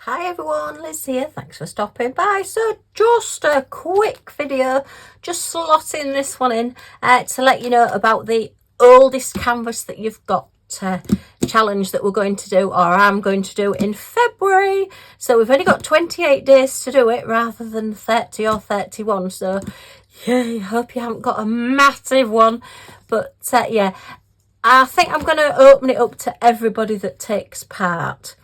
Hi everyone, Liz here. Thanks for stopping by. So just a quick video, just slotting this one in to let you know about the oldest canvas that you've got challenge that we're going to do, or I'm going to do in February. So we've only got 28 days to do it rather than 30 or 31. So yeah, hope you haven't got a massive one, but yeah, I think I'm going to open it up to everybody that takes part.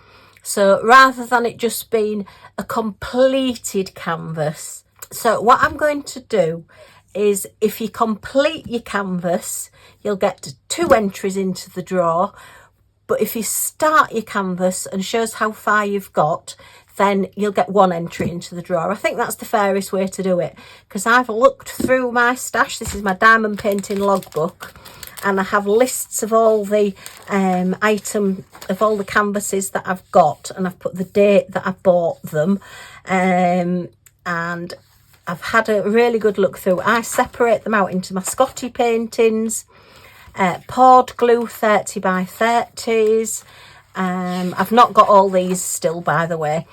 So rather than it just being a completed canvas. So what I'm going to do is, if you complete your canvas, you'll get 2 entries into the draw. But if you start your canvas and shows how far you've got, then you'll get 1 entry into the draw. I think that's the fairest way to do it, because I've looked through my stash. This is my diamond painting logbook, and I have lists of all the all the canvases that I've got, and I've put the date that I bought them, and I've had a really good look through. I separate them out into my Scotty paintings, poured glue 30 by 30s. I've not got all these still, by the way.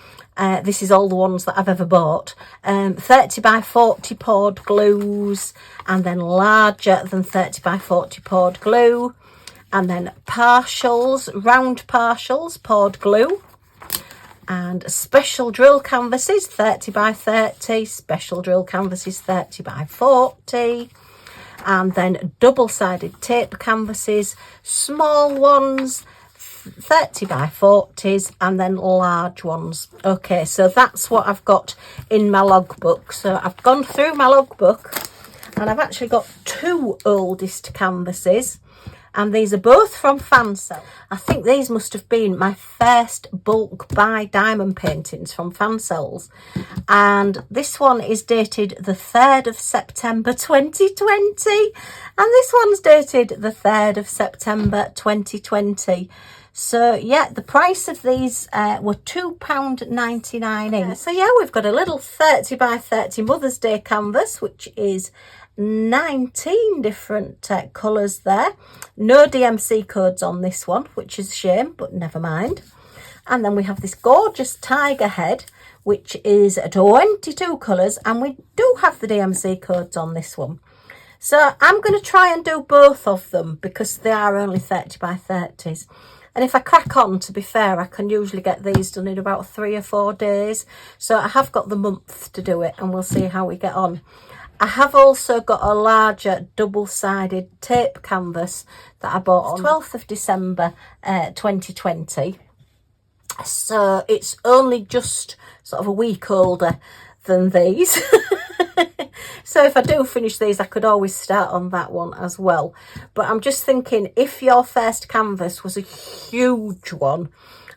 This is all the ones that I've ever bought. 30 by 40 poured glues, and then larger than 30 by 40 poured glue, and then partials, round partials, poured glue, and special drill canvases 30 by 30, special drill canvases 30 by 40, and then double-sided tape canvases, small ones 30 by 40s, and then large ones. Okay, so that's what I've got in my logbook. So I've gone through my logbook, and I've actually got 2 oldest canvases, and these are both from Fansel. I think these must have been my first bulk buy diamond paintings from Fansels, and this one is dated the 3rd of September 2020, and this one's dated the 3rd of September 2020. So yeah, the price of these were £2.99 each. So yeah, we've got a little 30 by 30 Mother's Day canvas, which is 19 different colours there. No DMC codes on this one, which is a shame, but never mind. And then we have this gorgeous tiger head, which is 22 colours, and we do have the DMC codes on this one. So I'm going to try and do both of them, because they are only 30 by 30s. And if I crack on, to be fair, I can usually get these done in about 3 or 4 days. So I have got the month to do it, and we'll see how we get on. I have also got a larger double-sided tape canvas that I bought on 12th of December 2020. So it's only just sort of a week older than these. So if I do finish these, I could always start on that one as well. But I'm just thinking, if your first canvas was a huge one,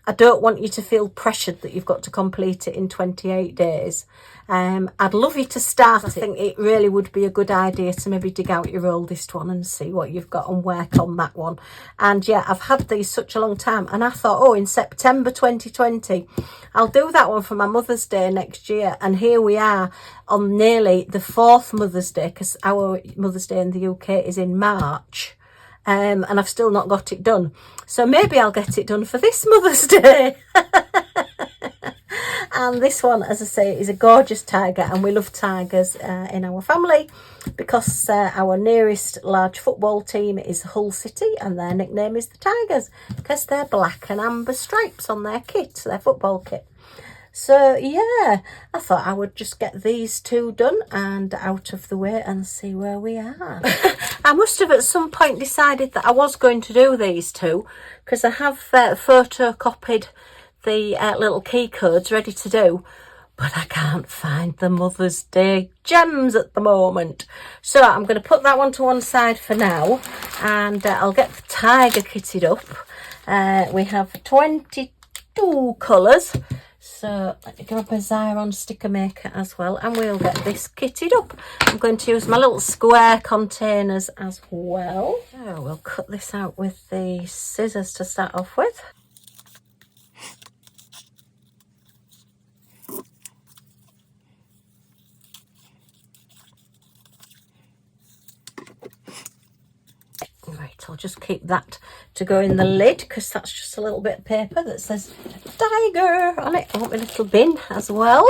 I don't want you to feel pressured that you've got to complete it in 28 days. I'd love you to start it. I think it really would be a good idea to maybe dig out your oldest one and see what you've got and work on that one. And yeah, I've had these such a long time, and I thought, oh, in September 2020, I'll do that one for my Mother's Day next year. And here we are on nearly the 4th Mother's Day, because our Mother's Day in the UK is in March. And I've still not got it done. So maybe I'll get it done for this Mother's Day. And this one, as I say, is a gorgeous tiger, and we love tigers in our family, because our nearest large football team is Hull City, and their nickname is the Tigers, because they're black and amber stripes on their kit, their football kit. So yeah, I thought I would just get these 2 done and out of the way and see where we are. I must have at some point decided that I was going to do these 2, because I have photocopied the little key codes ready to do, but I can't find the Mother's Day gems at the moment. So I'm going to put that one to one side for now, and I'll get the tiger kitted up. We have 22 colours. So let me grab a Xyron sticker maker as well, and we'll get this kitted up. I'm going to use my little square containers as well. So we'll cut this out with the scissors to start off with. Right, I'll just keep that to go in the lid, because that's just a little bit of paper that says tiger on it. I want my little bin as well.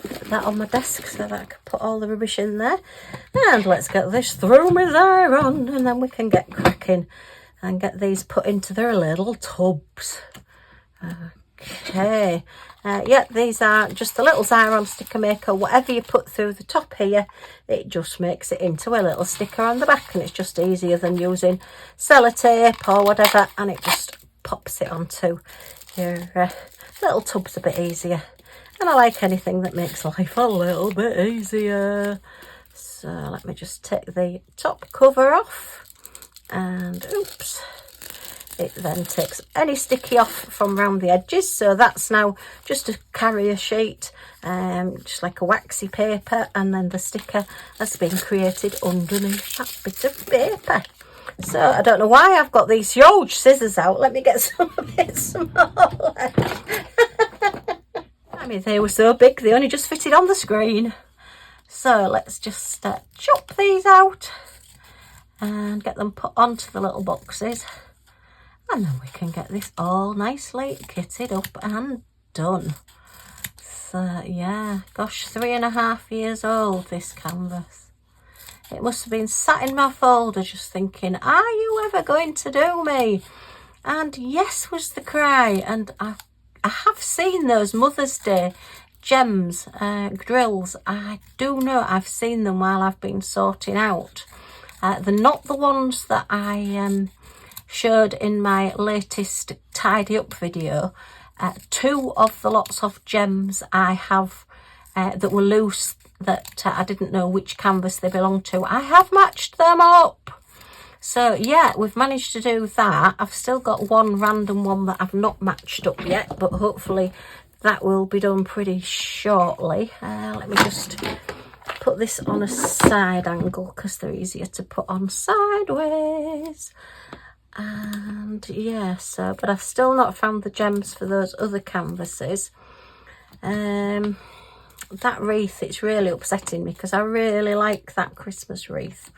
Put that on my desk so that I can put all the rubbish in there. And let's get this through my iron, and then we can get cracking and get these put into their little tubs. Okay, yeah, these are just a little Xyron sticker maker. Whatever you put through the top here, it just makes it into a little sticker on the back, and it's just easier than using sellotape or whatever, and it just pops it onto your little tubs a bit easier. And I like anything that makes life a little bit easier. So let me just take the top cover off, and oops. It then takes any sticky off from round the edges, so that's now just a carrier sheet, just like a waxy paper, and then the sticker has been created underneath that bit of paper. So I don't know why I've got these huge scissors out. Let me get some a bit smaller. I mean, they were so big they only just fitted on the screen. So let's just chop these out and get them put onto the little boxes. And then we can get this all nicely kitted up and done. So yeah, gosh, 3.5 years old, this canvas. It must have been sat in my folder just thinking, are you ever going to do me? And yes was the cry. And I have seen those Mother's Day gems, drills. I do know I've seen them while I've been sorting out. They're not the ones that I showed in my latest tidy up video. 2 of the lots of gems I have that were loose, that I didn't know which canvas they belonged to, I have matched them up. So yeah, we've managed to do that. I've still got one random one that I've not matched up yet, but hopefully that will be done pretty shortly. Let me just put this on a side angle because they're easier to put on sideways. And yeah, so but I've still not found the gems for those other canvases. That wreath, it's really upsetting me because I really like that Christmas wreath,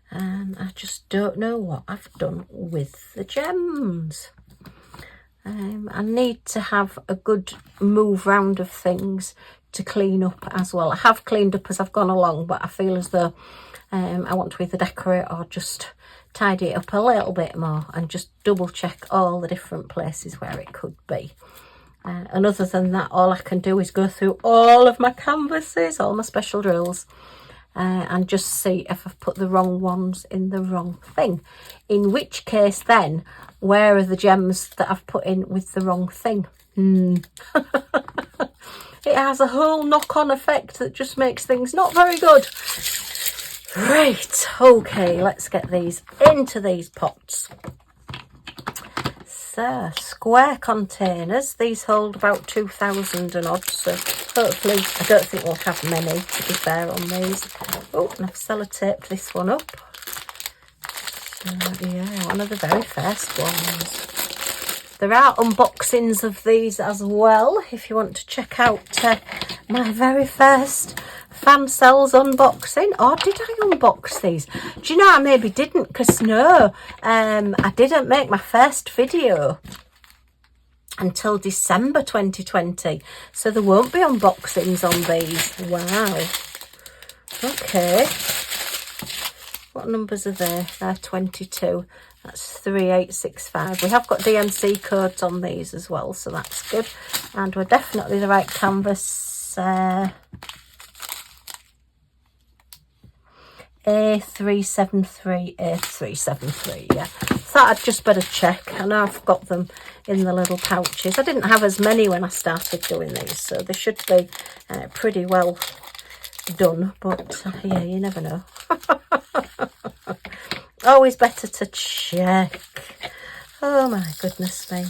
and I just don't know what I've done with the gems. I need to have a good move round of things to clean up as well. I have cleaned up as I've gone along, but I feel as though I want to either decorate or just tidy it up a little bit more and just double check all the different places where it could be. And other than that, all I can do is go through all of my canvases, all my special drills, and just see if I've put the wrong ones in the wrong thing. In which case then, where are the gems that I've put in with the wrong thing? It has a whole knock-on effect that just makes things not very good. Right, okay, let's get these into these pots. So, square containers. These hold about 2,000 and odd, so hopefully, I don't think we'll have many, to be fair, on these. Oh, and I've sellotaped this one up. So, yeah, one of the very first ones. There are unboxings of these as well, if you want to check out my very first fan cells unboxing. Or did I unbox these? Do you know, I maybe didn't, because no, I didn't make my first video until December 2020, so there won't be unboxings on these. Wow. Okay, what numbers are there? They're 22. That's 3865. We have got DMC codes on these as well, so that's good. And we're definitely the right canvas. A373, yeah. Thought I'd just better check. I know I've got them in the little pouches. I didn't have as many when I started doing these, so they should be pretty well done, but yeah, you never know. Always better to check. Oh my goodness me.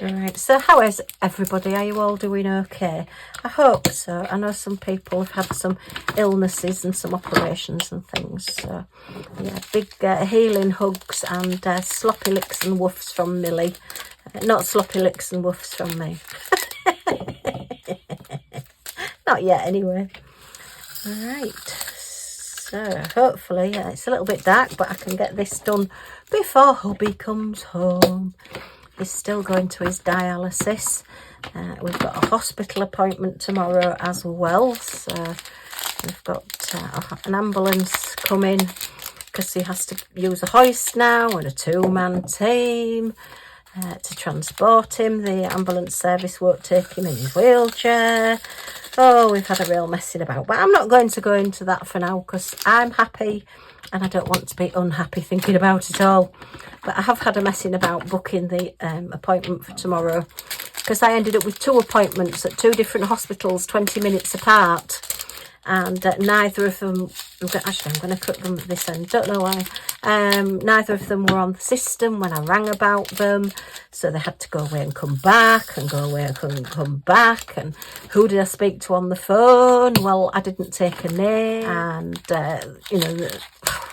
Right, so how is everybody? Are you all doing okay? I hope so. I know some people have had some illnesses and some operations and things, so yeah, big healing hugs and sloppy licks and woofs from Millie. Not sloppy licks and woofs from me. Not yet anyway. All right, so hopefully it's a little bit dark, but I can get this done before hubby comes home. He's still going to his dialysis. We've got a hospital appointment tomorrow as well, so we've got an ambulance coming because he has to use a hoist now and a two-man team to transport him. The ambulance service won't take him in his wheelchair. Oh, we've had a real messing about, but I'm not going to go into that for now because I'm happy and I don't want to be unhappy thinking about it all. But I have had a messing about booking the appointment for tomorrow because I ended up with 2 appointments at 2 different hospitals 20 minutes apart, and neither of them, actually I'm going to cut them at this end, don't know why, neither of them were on the system when I rang about them, so they had to go away and come back, and go away and come back. And who did I speak to on the phone? Well, I didn't take a name, and you know,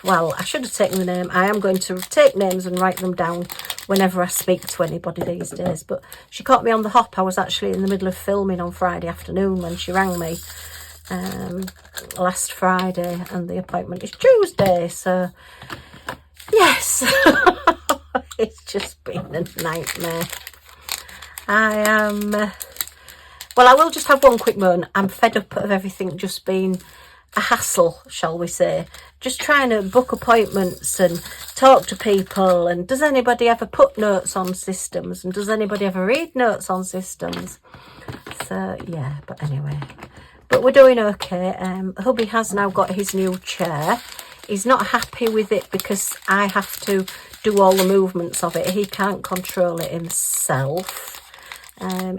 well, I should have taken the name. I am going to take names and write them down whenever I speak to anybody these days, but she caught me on the hop. I was actually in the middle of filming on Friday afternoon when she rang me last Friday, and the appointment is Tuesday, so yes. It's just been a nightmare. I am well, I will just have one quick moan. I'm fed up of everything just being a hassle, shall we say, just trying to book appointments and talk to people. And does anybody ever put notes on systems, and does anybody ever read notes on systems? So yeah, but anyway, but we're doing okay. Hubby has now got his new chair. He's not happy with it because I have to do all the movements of it. He can't control it himself.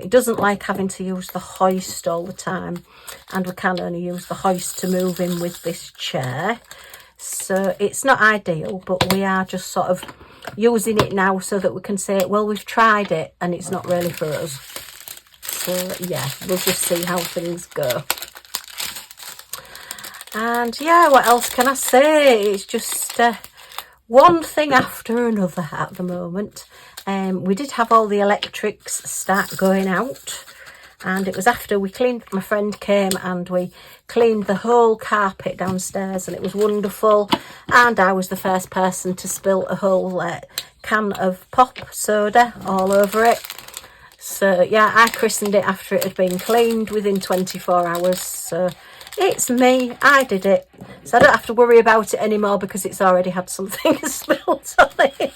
He doesn't like having to use the hoist all the time, and we can only use the hoist to move in with this chair. So it's not ideal, but we are just sort of using it now so that we can say, well, we've tried it and it's not really for us. So yeah, we'll just see how things go. And yeah, what else can I say? It's just one thing after another at the moment. We did have all the electrics start going out, and it was after we cleaned, my friend came and we cleaned the whole carpet downstairs, and it was wonderful. And I was the first person to spill a whole can of pop soda all over it. So yeah, I christened it after it had been cleaned within 24 hours. So it's me, I did it. So I don't have to worry about it anymore because it's already had something spilled on it.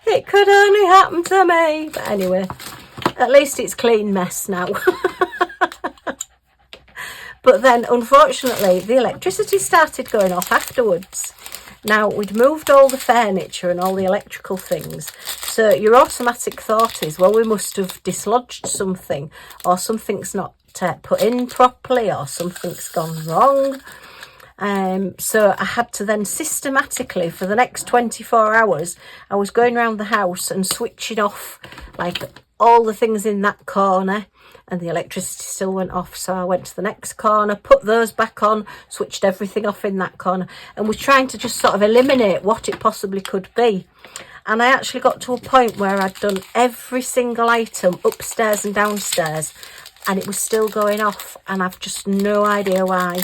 It could only happen to me. But anyway, at least it's clean mess now. But then, unfortunately, the electricity started going off afterwards. Now, we'd moved all the furniture and all the electrical things. So your automatic thought is, well, we must have dislodged something, or something's not put in properly, or something's gone wrong. So I had to then systematically, for the next 24 hours, I was going around the house and switching off like all the things in that corner, and the electricity still went off. So I went to the next corner, put those back on, switched everything off in that corner, and was trying to just sort of eliminate what it possibly could be. And I actually got to a point where I'd done every single item upstairs and downstairs, and it was still going off, and I've just no idea why.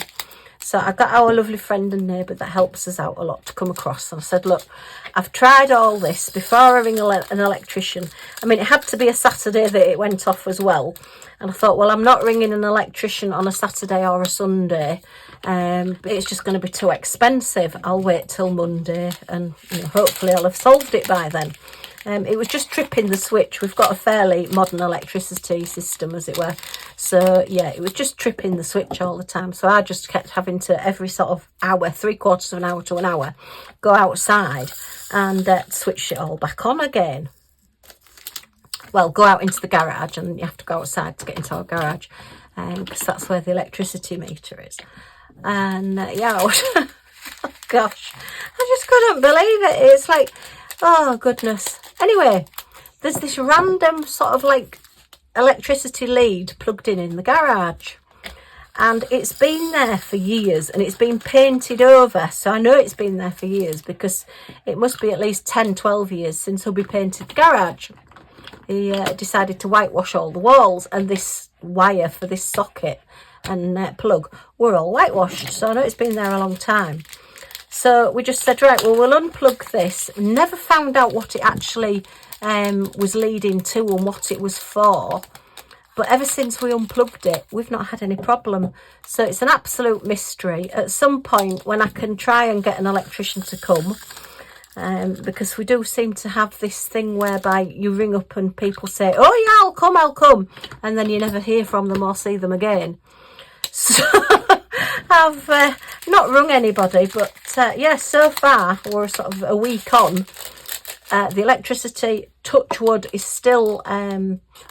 So I got our lovely friend and neighbour that helps us out a lot to come across, and I said, look, I've tried all this before I ring an electrician. I mean, it had to be a Saturday that it went off as well, and I thought, well, I'm not ringing an electrician on a Saturday or a Sunday. It's just going to be too expensive. I'll wait till Monday, and hopefully I'll have solved it by then. It was just tripping the switch. We've got a fairly modern electricity system, as it were. So yeah, it was just tripping the switch all the time. So I just kept having to, every sort of hour, 3/4 of an hour to an hour, go outside and switch it all back on again. Well, go out into the garage, and you have to go outside to get into our garage, because that's where the electricity meter is. And yeah, oh gosh, I just couldn't believe it. It's like, oh goodness. Anyway, there's this random sort of like electricity lead plugged in the garage, and it's been there for years, and it's been painted over. So I know it's been there for years because it must be at least 10-12 years since hubby painted the garage. He decided to whitewash all the walls, and this wire for this socket and plug were all whitewashed. So I know it's been there a long time. So we just said, right, well, we'll unplug this. Never found out what it actually was leading to and what it was for. But ever since we unplugged it, we've not had any problem. So it's an absolute mystery. At some point when I can try and get an electrician to come, because we do seem to have this thing whereby you ring up and people say, oh yeah, I'll come. And then you never hear from them or see them again. So I've not rung anybody, but yeah, so far we're sort of a week on. The electricity, touch wood, is still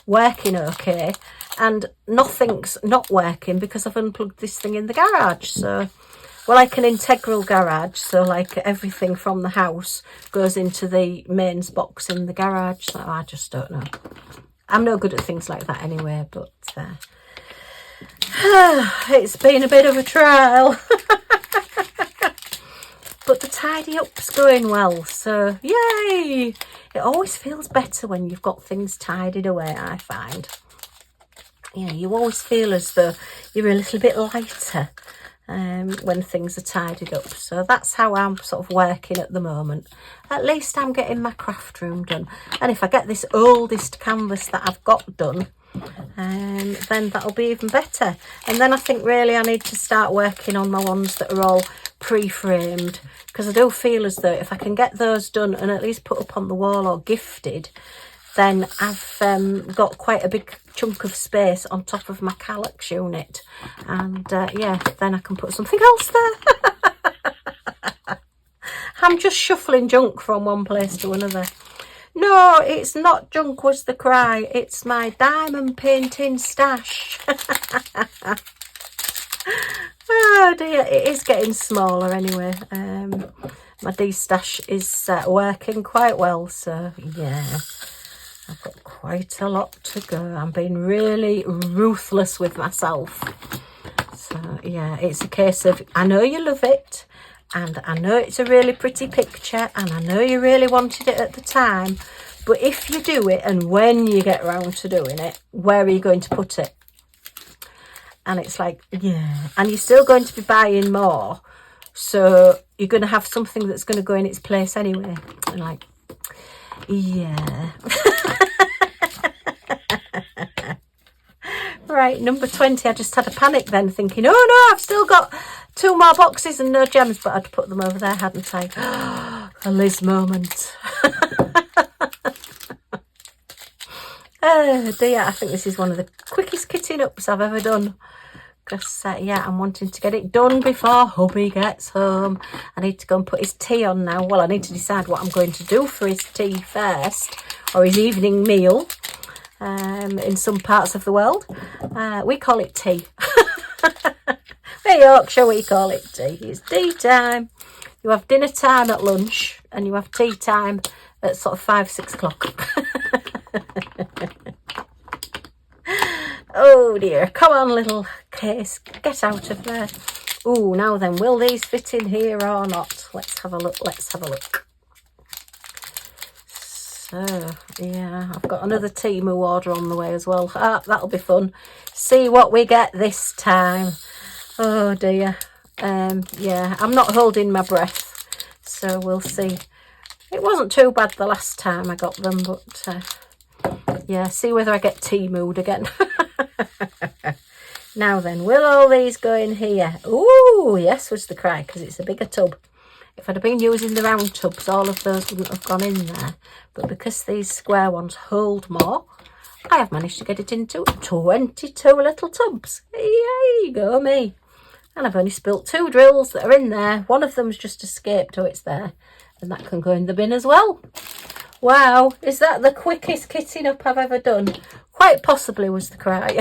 working okay, and nothing's not working because I've unplugged this thing in the garage. So, well, like an integral garage, so like everything from the house goes into the mains box in the garage. So I just don't know. I'm no good at things like that anyway, but it's been a bit of a trial. But the tidy up's going well, so yay! It always feels better when you've got things tidied away, I find. You know, you always feel as though you're a little bit lighter when things are tidied up. So that's how I'm sort of working at the moment. At least I'm getting my craft room done. And if I get this oldest canvas that I've got done, then that'll be even better. And then I think really I need to start working on my ones that are all pre-framed, because I do feel as though if I can get those done and at least put up on the wall or gifted, then I've got quite a big chunk of space on top of my Kallax unit, and yeah, then I can put something else there. I'm just shuffling junk from one place to another. No, it's not junk was the cry, it's my diamond painting stash. Oh dear, it is getting smaller anyway. My D-stash is working quite well, so yeah, I've got quite a lot to go. I'm being really ruthless with myself. So yeah, it's a case of, I know you love it, and I know it's a really pretty picture, and I know you really wanted it at the time, but if you do it and when you get around to doing it, where are you going to put it? And it's like, yeah, and you're still going to be buying more, so you're going to have something that's going to go in its place anyway. And like, yeah. Right, number 20, I just had a panic then, thinking, oh no, I've still got 2 more boxes and no gems, but I'd put them over there, hadn't I? A Liz moment. Oh dear, I think this is one of the quickest kitting ups I've ever done. Because, yeah, I'm wanting to get it done before hubby gets home. I need to go and put his tea on now. Well, I need to decide what I'm going to do for his tea first, or his evening meal. In some parts of the world, we call it tea. In Yorkshire, we call it tea. It's tea time. You have dinner time at lunch, and you have tea time at sort of 5, 6 o'clock. Oh dear, come on little case, get out of there. Oh, now then, will these fit in here or not? Let's have a look, let's have a look. So, yeah, I've got another Temu order on the way as well. Ah, that'll be fun. See what we get this time. Oh dear. Yeah, I'm not holding my breath, so we'll see. It wasn't too bad the last time I got them, but yeah, see whether I get Temu'd again. Now then, will all these go in here? Ooh, yes was the cry, because it's a bigger tub. If I'd have been using the round tubs, all of those wouldn't have gone in there. But because these square ones hold more, I have managed to get it into 22 little tubs. Yay, go me. And I've only spilt 2 drills that are in there. One of them's just escaped, oh, it's there. And that can go in the bin as well. Wow, is that the quickest kitting up I've ever done? Quite possibly was the cry.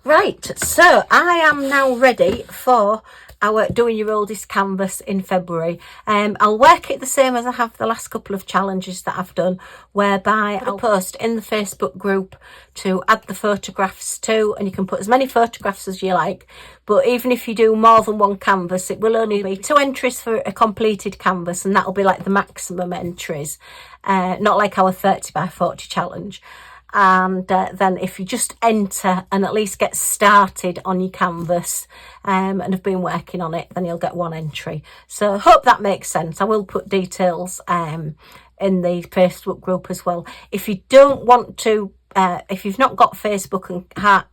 Right, so I am now ready for our Doing Your Oldest Canvas in February. I'll work it the same as I have the last couple of challenges that I've done, whereby I'll post in the Facebook group to add the photographs to, and you can put as many photographs as you like, but even if you do more than 1 canvas, it will only be 2 entries for a completed canvas, and that'll be like the maximum entries, not like our 30 by 40 challenge. and then if you just enter and at least get started on your canvas and have been working on it, then you'll get 1 entry. So hope that makes sense. I will put details in the Facebook group as well. If you don't want to, if you've not got Facebook and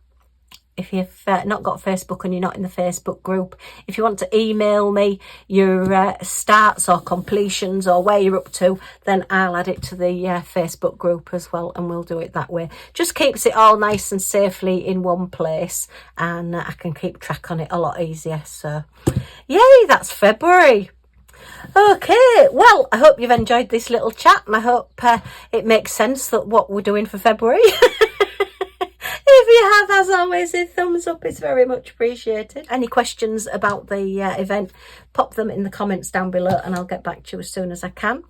if you've not got Facebook and you're not in the Facebook group, if you want to email me your starts or completions or where you're up to, then I'll add it to the Facebook group as well, and we'll do it that way. Just keeps it all nice and safely in one place, and I can keep track on it a lot easier. So yay, that's February. Okay, well, I hope you've enjoyed this little chat, and I hope it makes sense that what we're doing for February. If you have, as always, a thumbs up, it's very much appreciated. Any questions about the event, pop them in the comments down below and I'll get back to you as soon as I can.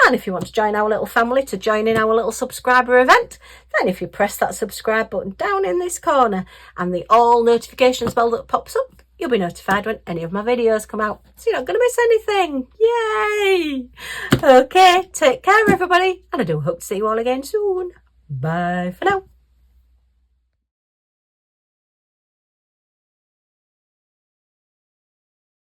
And if you want to join our little family, to join in our little subscriber event, then if you press that subscribe button down in this corner and the all notifications bell that pops up, you'll be notified when any of my videos come out, so you're not going to miss anything. Yay! Okay, take care everybody, and I do hope to see you all again soon. Bye for now.